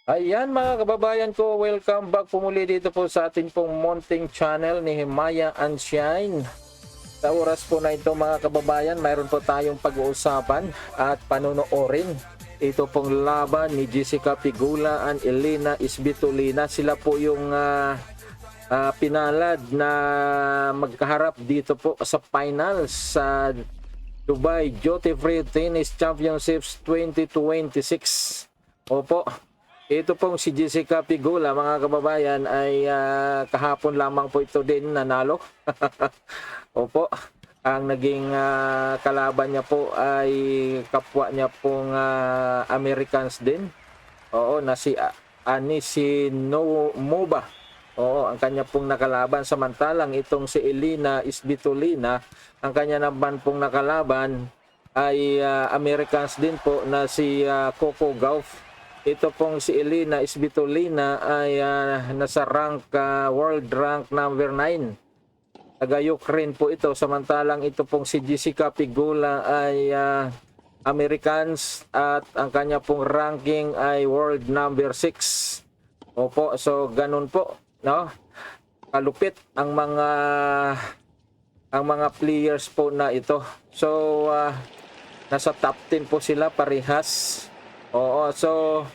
Ayan mga kababayan ko, welcome back po muli dito po sa ating pong munting channel ni Himaya and Shine. Sa oras po na ito mga kababayan, mayroon po tayong pag-uusapan at panonoorin. Ito pong laban ni Jessica Pegula and Elena Isbitolina. Sila po yung pinalad na magkaharap dito po sa finals sa Dubai Duty Free Tennis Championships 2026. Opo. Ito pong si Jessica Pegula mga kababayan ay kahapon lamang po ito din nanalo. Opo, ang naging kalaban niya po ay kapwa niya pong Americans din. Oo, na si Anisi Moba. Oo, ang kanya pong nakalaban. Samantalang itong si Elena Isbitolina, ang kanya naman pong nakalaban ay Americans din po na si Coco Gauff. Ito pong si Elena Isbitolina ay nasa world rank number 9. Taga Ukraine po ito. Samantalang ito pong si Jessica Pegula ay Americans at ang kanya pong ranking ay world number 6. Opo, so ganun po, no? Kalupit ang mga players po na ito. So nasa top 10 po sila parehas. Oo, so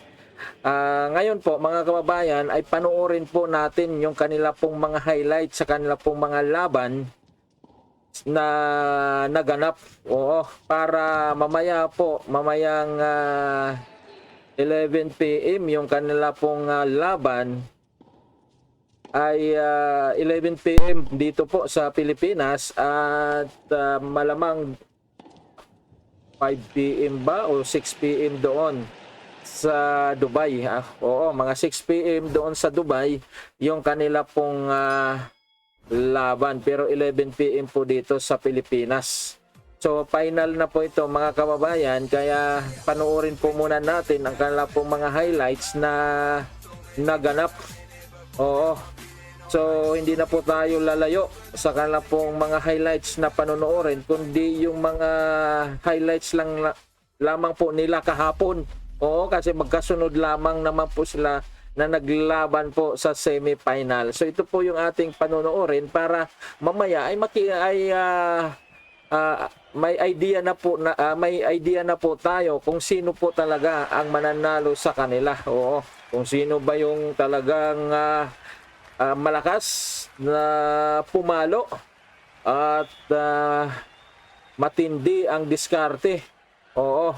ngayon po mga kababayan ay panoorin po natin yung kanila pong mga highlights sa kanila pong mga laban na naganap. Oo, para mamayang 11 PM yung kanila pong laban ay 11 PM dito po sa Pilipinas at malamang 5 PM ba o 6 PM doon sa Dubai. Oo, mga 6 PM doon sa Dubai yung kanila pong laban, pero 11 PM po dito sa Pilipinas. So final na po ito mga kababayan, kaya panoorin po muna natin ang kanila pong mga highlights na naganap. Oo. So hindi na po tayo lalayo sa kanila pong mga highlights na panonoorin, kundi yung mga highlights lamang po nila kahapon. Oo, kasi magkasunod lamang naman po sila na naglaban po sa semi-final. So ito po yung ating panonoorin para mamaya ay may idea na po tayo kung sino po talaga ang mananalo sa kanila. Oo, kung sino ba yung talagang malakas na pumalo at matindi ang diskarte. Oo.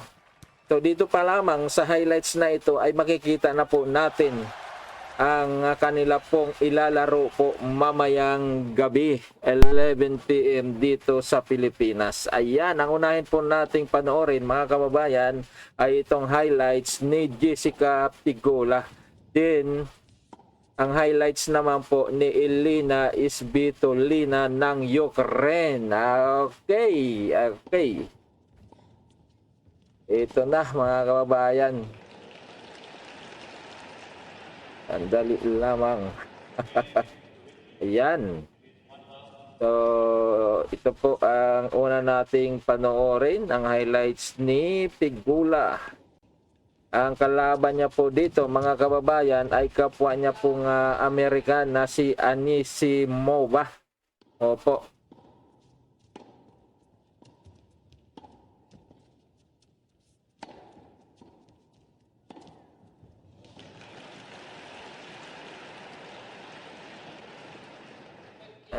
So dito pa lamang sa highlights na ito ay makikita na po natin ang kanila pong ilalaro po mamayang gabi 11 PM dito sa Pilipinas. Ayan, ang unahin po nating panoorin mga kababayan ay itong highlights ni Jessica Pegula. Then ang highlights naman po ni Elena Isbitolina ng Ukraine. Okay. Ito na mga kababayan. Sandali lamang. Ayan. So, ito po ang una nating panoorin, ang highlights ni Pegula. Ang kalaban niya po dito mga kababayan ay kapwa niya pong American na si Anisimova. Opo.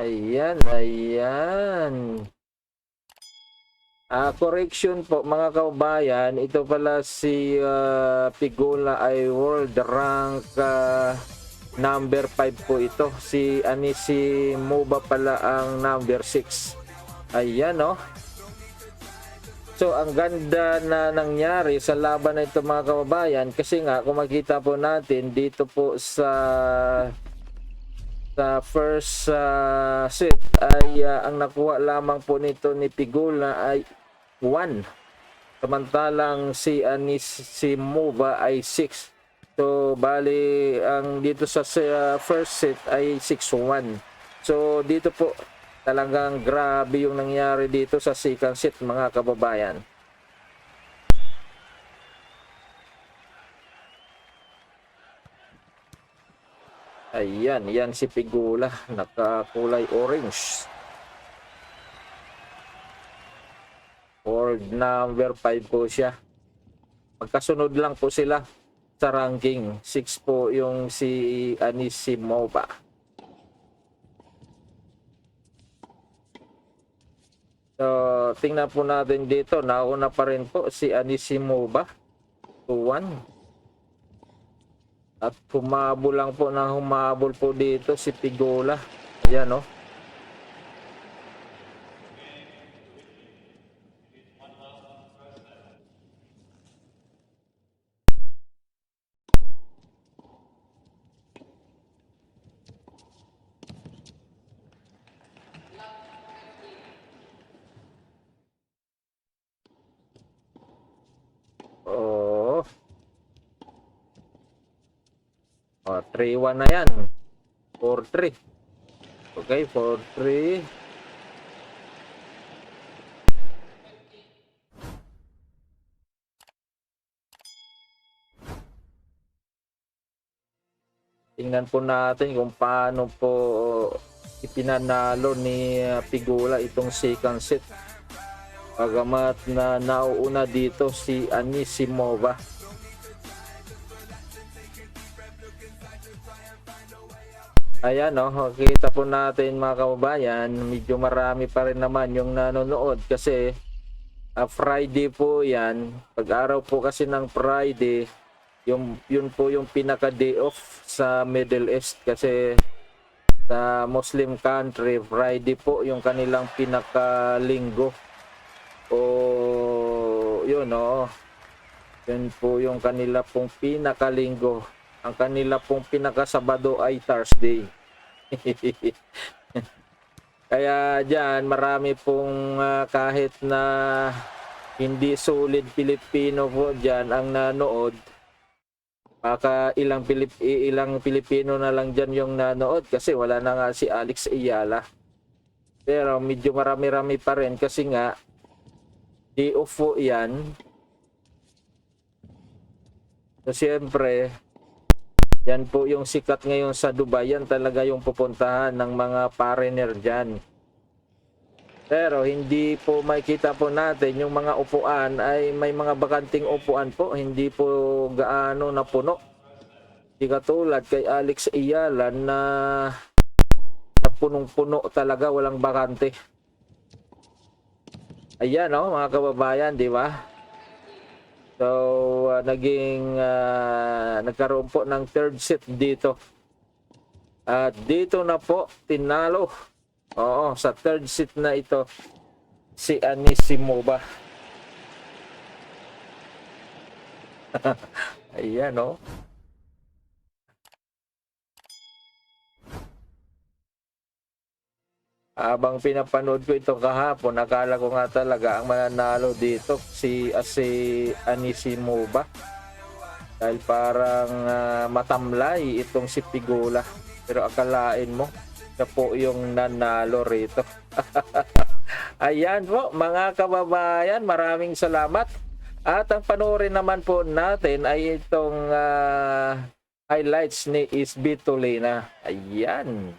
Ayan. Correction po mga kababayan, ito pala si Pegula ay world rank number 5 po ito. Si Anisimova pala ang number 6. Ayan, no? So ang ganda na nangyari sa laban na ito mga kababayan, kasi nga kung makita po natin dito po sa first set ay ang nakuha lamang po nito ni Pegula ay 1. Samantalang si Anisimova ay 6. So bali ang dito sa first set ay 6-1. So dito po talagang grabe yung nangyari dito sa second set mga kababayan. Ayan, yan si Pegula, nakakulay orange. World number 5 po siya. Magkasunod lang po sila sa ranking. 6 po yung si Anisimova. So, tingnan po natin dito. Nauna pa rin po si Anisimova. 2-1. At humabol lang po na humabol po dito si Pegula. Ayan, oh. Oh. 3-1 na yan. 4-3. Okay, 4-3. Tingnan po natin kung paano po ipinanalo ni Pegula itong second set. Bagamat na nauuna dito si Anisimova. Ayan, oh, kita po natin mga kababayan, medyo marami pa rin naman yung nanonood kasi Friday po yan. Pag-araw po kasi ng Friday, yun po yung pinaka day off sa Middle East kasi sa Muslim country, Friday po yung kanilang pinaka-linggo. O yun, oh, yun po yung kanila pong pinaka-linggo. Ang kanila pong pinaka-Sabado ay Thursday. Kaya dyan, marami pong kahit na hindi solid Pilipino po dyan ang nanood. Baka ilang Pilipino na lang dyan yung nanood kasi wala na nga si Alex Ayala. Pero medyo marami-rami pa rin kasi nga day off po yan. So siyempre, yan po yung sikat ngayon sa Dubai. Yan talaga yung pupuntahan ng mga foreigner dyan. Pero hindi po makikita po natin yung mga upuan ay may mga bakanting upuan po. Hindi po gaano na puno. Hindi katulad kay Alex Ayala na punong-puno talaga, walang bakante. Ayan, oh, mga kababayan, di ba? So, nagkaroon po ng third set dito. At dito na po, tinalo. Oo, sa third set na ito, si Anisimova. Ayan, oh. Habang pinapanood ko ito kahapon, nakala ko nga talaga ang mananalo dito si Anisimova. Dahil parang matamlay itong si Pegula. Pero akalain mo, siya po yung nanalo rito. Ayan po mga kababayan, maraming salamat. At ang panoorin naman po natin ay itong highlights ni Svitolina. Ayan.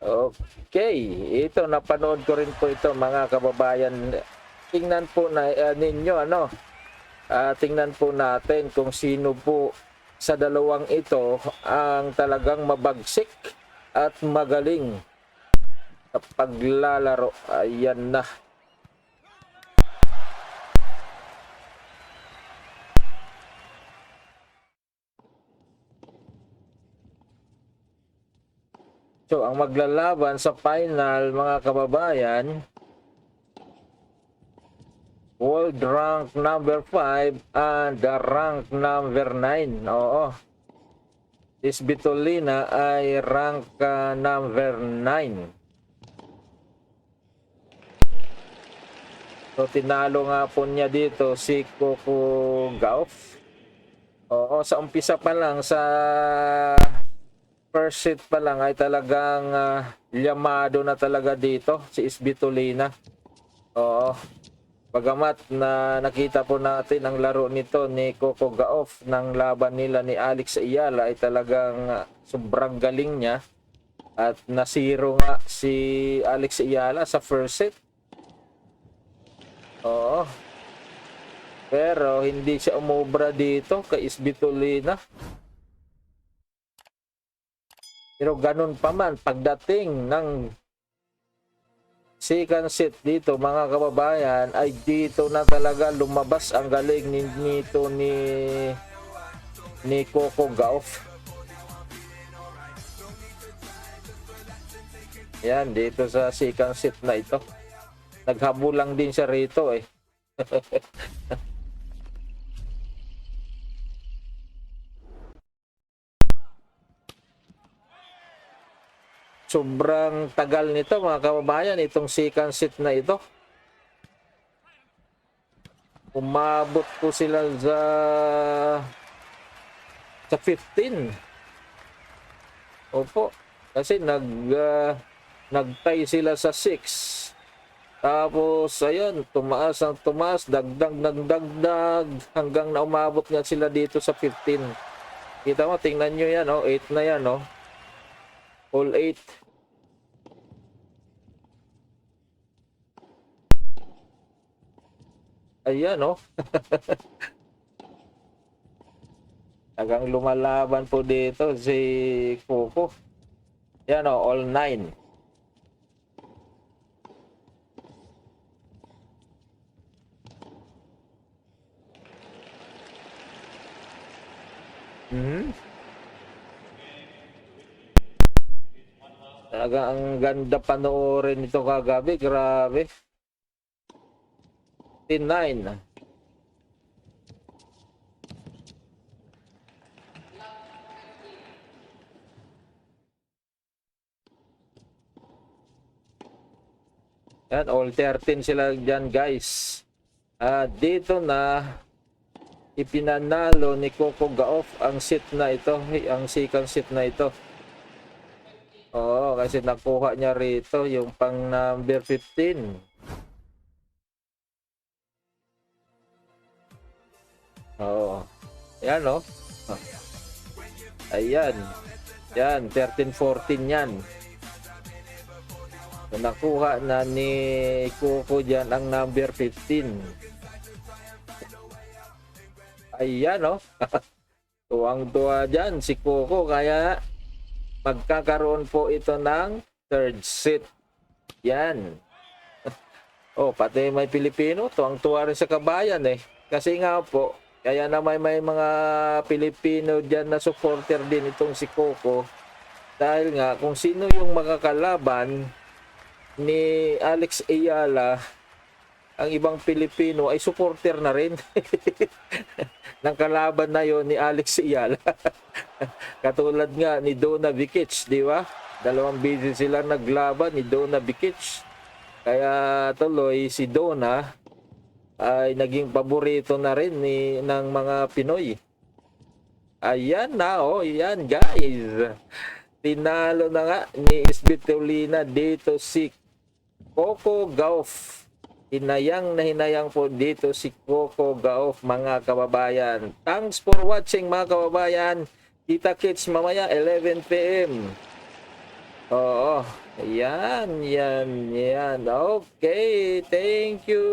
Okay, ito napanood ko rin po ito mga kababayan. Tingnan po na ninyo ano. Tingnan po natin kung sino po sa dalawang ito ang talagang mabagsik at magaling sa paglalaro. Ayan na. So, ang maglalaban sa final, mga kababayan, world rank number 5 and the rank number 9. Oo. Svitolina ay rank number 9. So, tinalo nga po niya dito si Coco Gauff. Oo, sa umpisa pa lang, sa first set pa lang ay talagang llamado na talaga dito si Svitolina. Oo. Bagamat na nakita po natin ang laro nito ni Coco Gauff ng laban nila ni Alex Ayala ay talagang sobrang galing niya. At nasiro nga si Alex Ayala sa first set. Oo. Pero hindi siya umobra dito kay Isbitolina. Pero ganun pa man, pagdating ng second set dito mga kababayan, ay dito na talaga lumabas ang galing nito ni Coco Gauff. Yan, dito sa second set na ito. Naghabulang din siya rito eh. Sobrang tagal nito mga kababayan, itong second set na ito. Umabot po sila sa 15. Opo, kasi nagtay sila sa 6. Tapos ayun, tumaas ang tumaas, dagdag hanggang na umabot nga sila dito sa 15. Kita mo, tingnan nyo yan, 8 na yan, all 8. Ayan, Tagang lumalaban po dito si Coco. Yan, all 9. Talaga ang ganda panoorin ito kagabi, grabe. 9. Yan, all 13 sila dyan guys. Dito na ipinanalo ni Coco Gauff ang set na ito, ang second set na ito. Oo, kasi nakuha niya rito yung pang number 15. Oo. Yan, Ayan. Yan, 13-14 yan. So, nakuha na ni Coco dyan ang number 15. Ayan, Tuwang-tuwa dyan si Coco, kaya magkakaroon po ito ng third set. Yan. Pati may Pilipino, tuwang-tuwa rin sa kabayan eh. Kasi nga po, kaya na may mga Pilipino dyan na supporter din itong si Coco. Dahil nga, kung sino yung makakalaban ni Alex Ayala, ang ibang Pilipino ay supporter na rin ng kalaban na yon ni Alex Ayala. Katulad nga ni Donna Vikic, di ba? Dalawang beses sila naglaban ni Donna Vikic. Kaya tuloy si Donna ay naging paborito na rin ng mga Pinoy. Ayan na, yan guys. Tinalo na nga ni Isbitolina dito si Coco Gauff. Hinayang na hinayang po dito si Coco Gauff mga kababayan. Thanks for watching mga kababayan. Kita-kits mamaya 11 PM. Oo. Yan. Okay. Thank you.